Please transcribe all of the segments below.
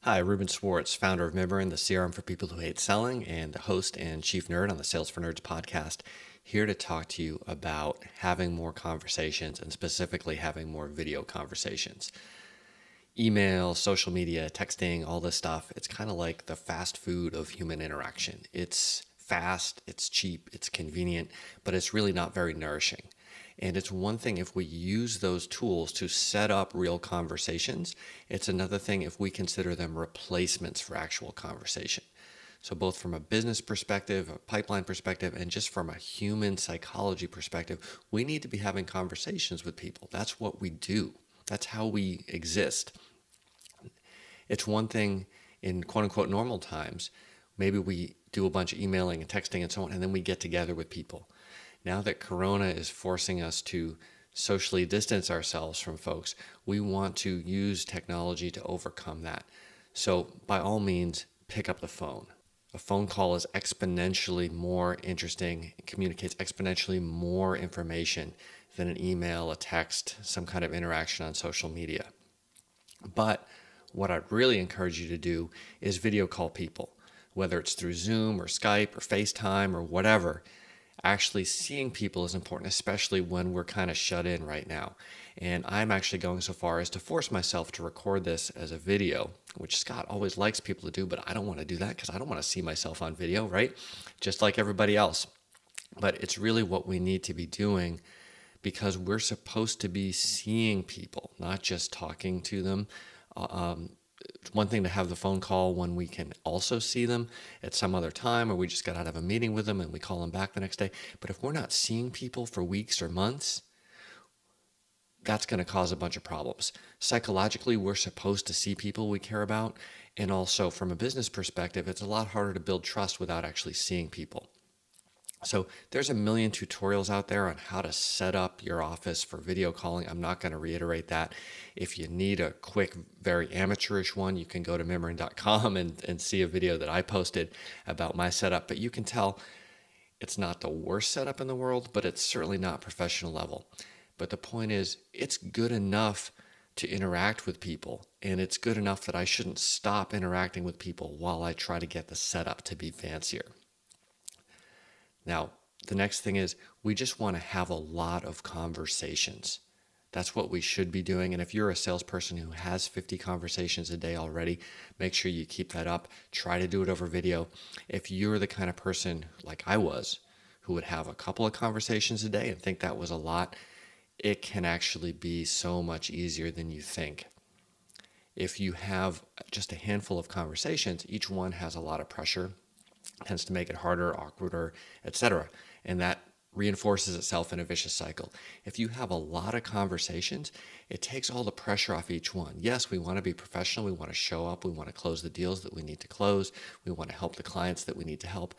Hi, Reuben Swartz, founder of Mimrin, the CRM for people who hate selling, and the host and chief nerd on the Sales for Nerds podcast, here to talk to you about having more conversations and specifically having more video conversations. Email, social media, texting, all this stuff, it's kind of like the fast food of human interaction. It's fast, it's cheap, it's convenient, but it's really not very nourishing. And it's one thing if we use those tools to set up real conversations. It's another thing if we consider them replacements for actual conversation. So both from a business perspective, a pipeline perspective, and just from a human psychology perspective, we need to be having conversations with people. That's what we do. That's how we exist. It's one thing in quote unquote normal times. Maybe we do a bunch of emailing and texting and so on, and then we get together with people. Now that Corona is forcing us to socially distance ourselves from folks, we want to use technology to overcome that. So by all means, pick up the phone. A phone call is exponentially more interesting, it communicates exponentially more information than an email, a text, some kind of interaction on social media. But what I'd really encourage you to do is video call people, whether it's through Zoom or Skype or FaceTime or whatever. Actually seeing people is important, especially when we're kind of shut in right now. And I'm actually going so far as to force myself to record this as a video, which Scott always likes people to do, but I don't want to do that because I don't want to see myself on video, right? Just like everybody else. But it's really what we need to be doing because we're supposed to be seeing people, not just talking to them. It's one thing to have the phone call when we can also see them at some other time, or we just got out of a meeting with them and we call them back the next day. But if we're not seeing people for weeks or months, that's going to cause a bunch of problems. Psychologically, we're supposed to see people we care about. And also from a business perspective, it's a lot harder to build trust without actually seeing people. So there's a million tutorials out there on how to set up your office for video calling. I'm not going to reiterate that. If you need a quick, very amateurish one, you can go to mimrin.com and see a video that I posted about my setup. But you can tell it's not the worst setup in the world, but it's certainly not professional level. But the point is, it's good enough to interact with people. And it's good enough that I shouldn't stop interacting with people while I try to get the setup to be fancier. Now, the next thing is we just want to have a lot of conversations. That's what we should be doing. And if you're a salesperson who has 50 conversations a day already, make sure you keep that up. Try to do it over video. If you're the kind of person like I was, who would have a couple of conversations a day and think that was a lot, it can actually be so much easier than you think. If you have just a handful of conversations, each one has a lot of pressure, tends to make it harder, awkwarder, etc. And that reinforces itself in a vicious cycle. If you have a lot of conversations, it takes all the pressure off each one. Yes, we want to be professional. We want to show up. We want to close the deals that we need to close. We want to help the clients that we need to help.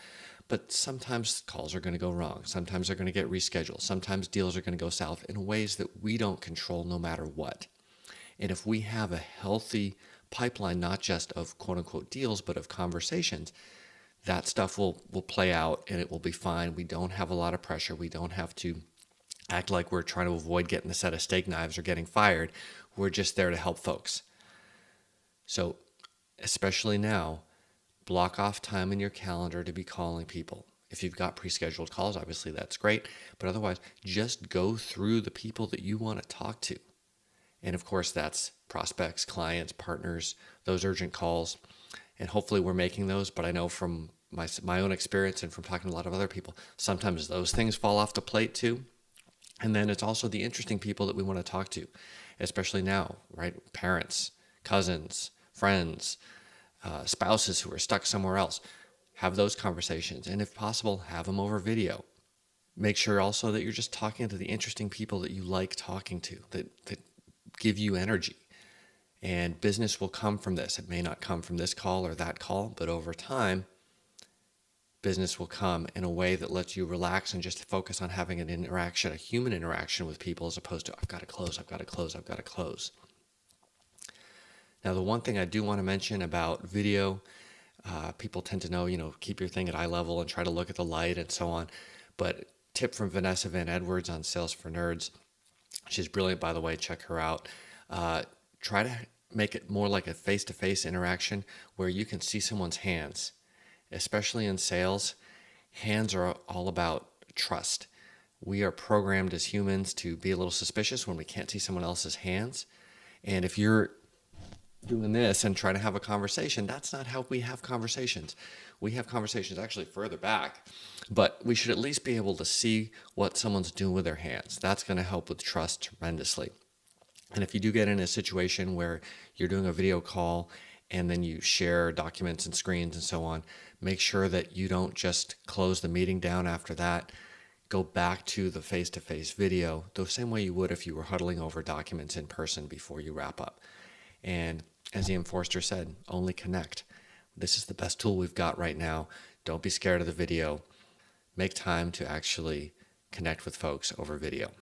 But sometimes calls are going to go wrong. Sometimes they're going to get rescheduled. Sometimes deals are going to go south in ways that we don't control no matter what. And if we have a healthy pipeline, not just of quote unquote deals, but of conversations, that stuff will play out and it will be fine. We don't have a lot of pressure. We don't have to act like we're trying to avoid getting a set of steak knives or getting fired. We're just there to help folks. So especially now, block off time in your calendar to be calling people. If you've got pre-scheduled calls, obviously that's great. But otherwise, just go through the people that you want to talk to. And of course, that's prospects, clients, partners, those urgent calls. And hopefully we're making those, but I know from my own experience and from talking to a lot of other people, sometimes those things fall off the plate too. And then it's also the interesting people that we want to talk to, especially now, right? Parents, cousins, friends, spouses who are stuck somewhere else. Have those conversations. And if possible, have them over video. Make sure also that you're just talking to the interesting people that you like talking to, that give you energy. And business will come from this. It may not come from this call or that call, but over time, business will come in a way that lets you relax and just focus on having an interaction, a human interaction with people, as opposed to, I've got to close, I've got to close, I've got to close. Now, the one thing I do want to mention about video, people tend to know, keep your thing at eye level and try to look at the light and so on. But tip from Vanessa Van Edwards on Sales for Nerds. She's brilliant, by the way. Check her out. Try to make it more like a face-to-face interaction where you can see someone's hands. Especially in sales, hands are all about trust. We are programmed as humans to be a little suspicious when we can't see someone else's hands. And if you're doing this and trying to have a conversation, that's not how we have conversations. We have conversations actually further back, but we should at least be able to see what someone's doing with their hands. That's going to help with trust tremendously. And if you do get in a situation where you're doing a video call and then you share documents and screens and so on, make sure that you don't just close the meeting down after that. Go back to the face-to-face video the same way you would if you were huddling over documents in person before you wrap up. And as Ian Forster said, only connect. This is the best tool we've got right now. Don't be scared of the video. Make time to actually connect with folks over video.